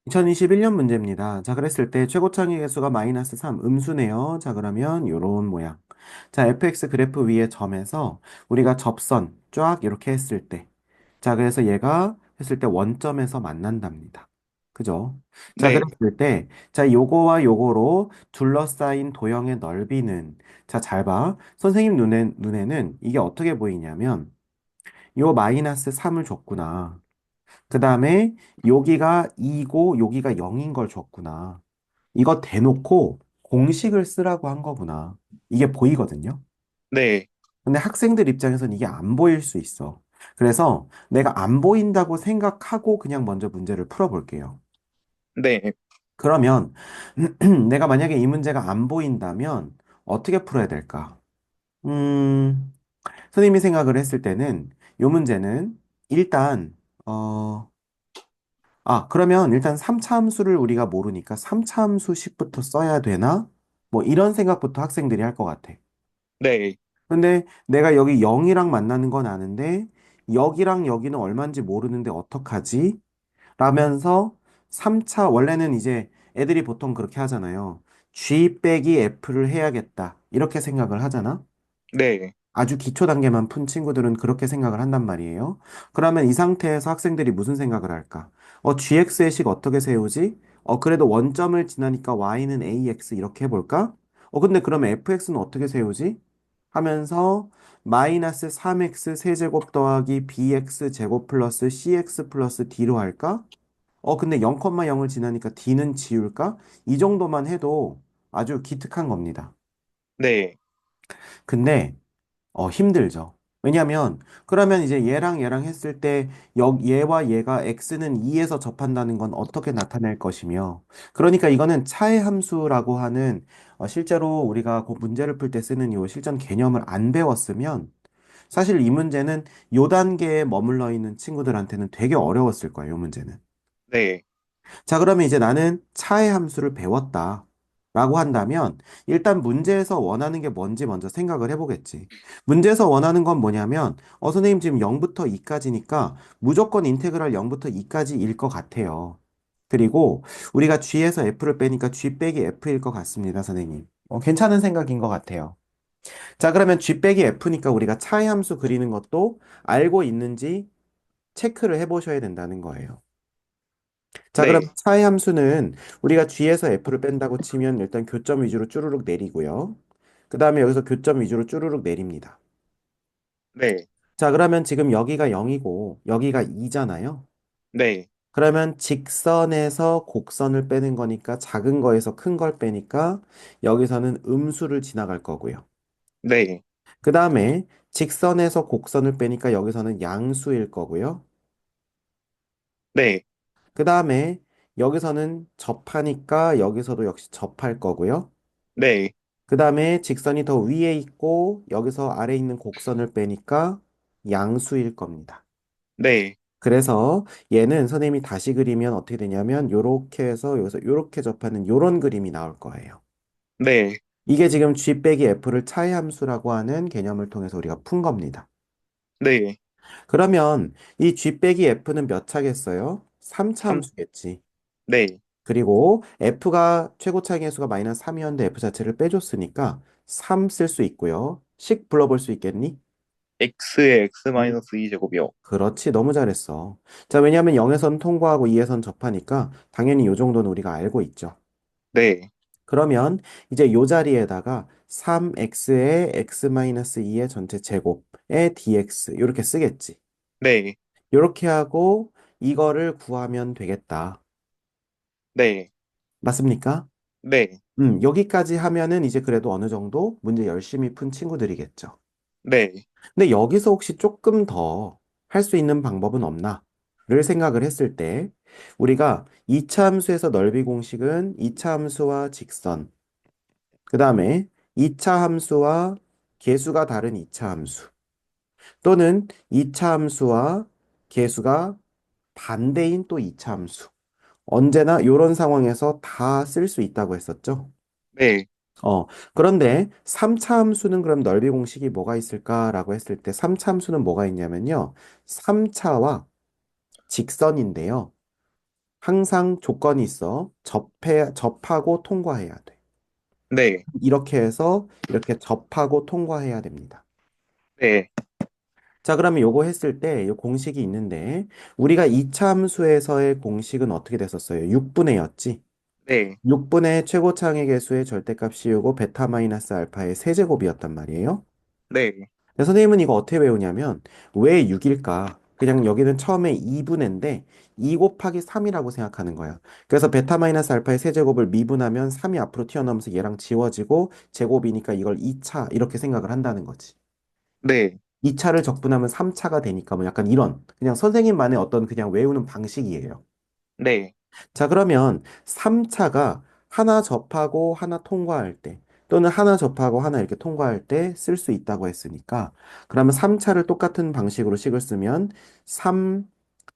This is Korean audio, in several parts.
2021년 문제입니다. 자, 그랬을 때 최고창의 개수가 마이너스 3, 음수네요. 자, 그러면 요런 모양. 자, fx 그래프 위에 점에서 우리가 접선 쫙 이렇게 했을 때. 자, 그래서 얘가 했을 때 원점에서 만난답니다. 그죠? 자, 네, 그랬을 때, 자, 요거와 요거로 둘러싸인 도형의 넓이는, 자, 잘 봐. 선생님 눈에는 이게 어떻게 보이냐면, 요 마이너스 3을 줬구나. 그 다음에 여기가 2고 여기가 0인 걸 줬구나. 이거 대놓고 공식을 쓰라고 한 거구나. 이게 보이거든요. 네, 근데 학생들 입장에서는 이게 안 보일 수 있어. 그래서 내가 안 보인다고 생각하고 그냥 먼저 문제를 풀어볼게요. 네, 그러면 내가 만약에 이 문제가 안 보인다면 어떻게 풀어야 될까? 음, 선생님이 생각을 했을 때는 이 문제는 일단 그러면 일단 3차 함수를 우리가 모르니까 3차 함수식부터 써야 되나? 뭐 이런 생각부터 학생들이 할 것 같아. 네, 근데 내가 여기 0이랑 만나는 건 아는데 여기랑 여기는 얼마인지 모르는데 어떡하지? 라면서 3차 원래는 이제 애들이 보통 그렇게 하잖아요. G 빼기 F를 해야겠다. 이렇게 생각을 하잖아. 네, 아주 기초 단계만 푼 친구들은 그렇게 생각을 한단 말이에요. 그러면 이 상태에서 학생들이 무슨 생각을 할까? GX의 식 어떻게 세우지? 그래도 원점을 지나니까 Y는 AX 이렇게 해볼까? 근데 그러면 FX는 어떻게 세우지? 하면서 마이너스 3X 세제곱 더하기 BX 제곱 플러스 CX 플러스 D로 할까? 근데 0,0을 지나니까 D는 지울까? 이 정도만 해도 아주 기특한 겁니다. 네, 근데 힘들죠. 왜냐면, 그러면 이제 얘랑 했을 때, 얘와 얘가 x는 2에서 접한다는 건 어떻게 나타낼 것이며, 그러니까 이거는 차의 함수라고 하는, 실제로 우리가 그 문제를 풀 때 쓰는 이 실전 개념을 안 배웠으면, 사실 이 문제는 요 단계에 머물러 있는 친구들한테는 되게 어려웠을 거예요, 이 문제는. 네, 자, 그러면 이제 나는 차의 함수를 배웠다. 라고 한다면, 일단 문제에서 원하는 게 뭔지 먼저 생각을 해보겠지. 문제에서 원하는 건 뭐냐면, 선생님 지금 0부터 2까지니까 무조건 인테그랄 0부터 2까지일 것 같아요. 그리고 우리가 G에서 F를 빼니까 G 빼기 F일 것 같습니다, 선생님. 괜찮은 생각인 것 같아요. 자, 그러면 G 빼기 F니까 우리가 차의 함수 그리는 것도 알고 있는지 체크를 해보셔야 된다는 거예요. 자, 그럼 네, 차의 함수는 우리가 G에서 F를 뺀다고 치면 일단 교점 위주로 쭈루룩 내리고요. 그 다음에 여기서 교점 위주로 쭈루룩 내립니다. 네, 자, 그러면 지금 여기가 0이고 여기가 2잖아요. 네, 그러면 직선에서 곡선을 빼는 거니까 작은 거에서 큰 걸 빼니까 여기서는 음수를 지나갈 거고요. 네, 그 다음에 직선에서 곡선을 빼니까 여기서는 양수일 거고요. 네, 그 다음에 여기서는 접하니까 여기서도 역시 접할 거고요. 네, 그 다음에 직선이 더 위에 있고 여기서 아래에 있는 곡선을 빼니까 양수일 겁니다. 네, 그래서 얘는 선생님이 다시 그리면 어떻게 되냐면 요렇게 해서 여기서 요렇게 접하는 요런 그림이 나올 거예요. 네, 이게 지금 G 빼기 F를 차의 함수라고 하는 개념을 통해서 우리가 푼 겁니다. 네, 그러면 이 G 빼기 F는 몇 차겠어요? 3차 3, 함수겠지. 네, 그리고 F가 최고 차이 계수가 마이너스 3이었는데 F 자체를 빼줬으니까 3 쓸 수 있고요. 식 불러볼 수 있겠니? x의 x 음, 마이너스 2제곱이요. 그렇지. 너무 잘했어. 자, 왜냐하면 0에선 통과하고 2에선 접하니까 당연히 요 정도는 우리가 알고 있죠. 네, 그러면 이제 요 자리에다가 3x의 x-2의 전체 제곱의 dx 이렇게 쓰겠지. 네, 이렇게 하고 이거를 구하면 되겠다. 네, 맞습니까? 네, 여기까지 하면은 이제 그래도 어느 정도 문제 열심히 푼 친구들이겠죠. 네, 근데 여기서 혹시 조금 더 할 수 있는 방법은 없나? 를 생각을 했을 때, 우리가 2차 함수에서 넓이 공식은 2차 함수와 직선, 그 다음에 2차 함수와 개수가 다른 2차 함수, 또는 2차 함수와 개수가 반대인 또 2차 함수. 언제나 이런 상황에서 다 쓸 수 있다고 했었죠. 네, 그런데 3차 함수는 그럼 넓이 공식이 뭐가 있을까라고 했을 때 3차 함수는 뭐가 있냐면요. 3차와 직선인데요. 항상 조건이 있어. 접하고 통과해야 돼. 네, 이렇게 해서 이렇게 접하고 통과해야 됩니다. 네, 자, 그러면 요거 했을 때 이 공식이 있는데 우리가 이차 함수에서의 공식은 어떻게 됐었어요? 6분의 였지. 네, 6분의 최고창의 개수의 절대값이 요거 베타 마이너스 알파의 세제곱이었단 말이에요. 네, 근데 선생님은 이거 어떻게 외우냐면 왜 6일까? 그냥 여기는 처음에 2분의인데 2 곱하기 3이라고 생각하는 거야. 그래서 베타 마이너스 알파의 세제곱을 미분하면 3이 앞으로 튀어나오면서 얘랑 지워지고 제곱이니까 이걸 2차 이렇게 생각을 한다는 거지. 네, 2차를 적분하면 3차가 되니까 뭐 약간 이런 그냥 선생님만의 어떤 그냥 외우는 방식이에요. 네, 자, 그러면 3차가 하나 접하고 하나 통과할 때 또는 하나 접하고 하나 이렇게 통과할 때 쓸 수 있다고 했으니까 그러면 3차를 똑같은 방식으로 식을 쓰면 3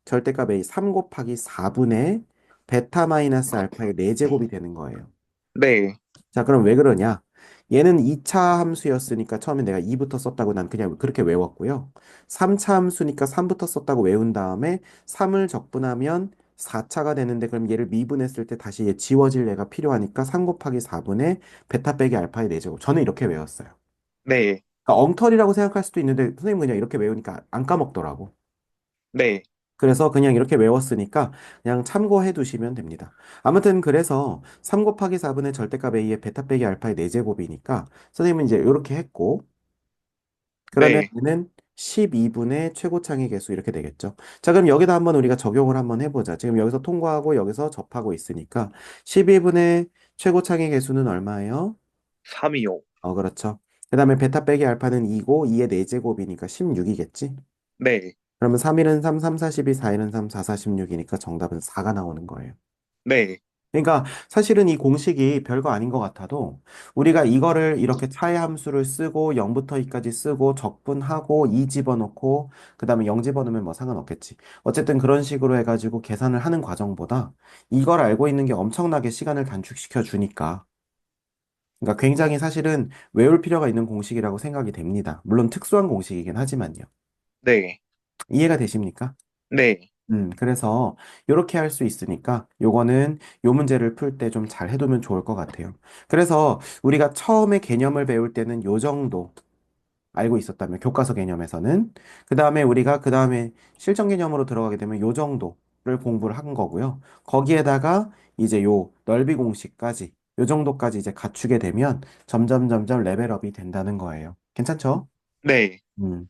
절대값 A 3 곱하기 4분의 베타 마이너스 알파의 4제곱이 되는 거예요. 네, 자, 그럼 왜 그러냐? 얘는 2차 함수였으니까 처음에 내가 2부터 썼다고 난 그냥 그렇게 외웠고요. 3차 함수니까 3부터 썼다고 외운 다음에 3을 적분하면 4차가 되는데 그럼 얘를 미분했을 때 다시 얘 지워질 얘가 필요하니까 3 곱하기 4분의 베타 빼기 알파의 4제곱. 저는 이렇게 외웠어요. 네, 그러니까 엉터리라고 생각할 수도 있는데 선생님 그냥 이렇게 외우니까 안 까먹더라고. 네, 그래서 그냥 이렇게 외웠으니까 그냥 참고해 두시면 됩니다. 아무튼 그래서 3 곱하기 4분의 절대값 A의 베타 빼기 알파의 4제곱이니까 선생님은 이제 이렇게 했고 그러면 네, 얘는 12분의 최고창의 개수 이렇게 되겠죠. 자, 그럼 여기다 한번 우리가 적용을 한번 해보자. 지금 여기서 통과하고 여기서 접하고 있으니까 12분의 최고창의 개수는 얼마예요? 3이요. 그렇죠. 그 다음에 베타 빼기 알파는 2고 2의 4제곱이니까 16이겠지. 네, 그러면 3일은 3, 3, 4, 12, 4일은 3, 4, 4, 16이니까 정답은 4가 나오는 거예요. 네, 그러니까 사실은 이 공식이 별거 아닌 것 같아도 우리가 이거를 이렇게 차의 함수를 쓰고 0부터 2까지 쓰고 적분하고 2 집어넣고 그다음에 0 집어넣으면 뭐 상관없겠지. 어쨌든 그런 식으로 해가지고 계산을 하는 과정보다 이걸 알고 있는 게 엄청나게 시간을 단축시켜 주니까 그러니까 굉장히 사실은 외울 필요가 있는 공식이라고 생각이 됩니다. 물론 특수한 공식이긴 하지만요. 네, 이해가 되십니까? 네, 그래서 이렇게 할 수 있으니까 요거는 요 문제를 풀 때 좀 잘 해두면 좋을 것 같아요. 그래서 우리가 처음에 개념을 배울 때는 요 정도 알고 있었다면 교과서 개념에서는 그 다음에 우리가 그 다음에 실전 개념으로 들어가게 되면 요 정도를 공부를 한 거고요. 거기에다가 이제 요 넓이 공식까지 요 정도까지 이제 갖추게 되면 점점 레벨업이 된다는 거예요. 괜찮죠? 네. 음.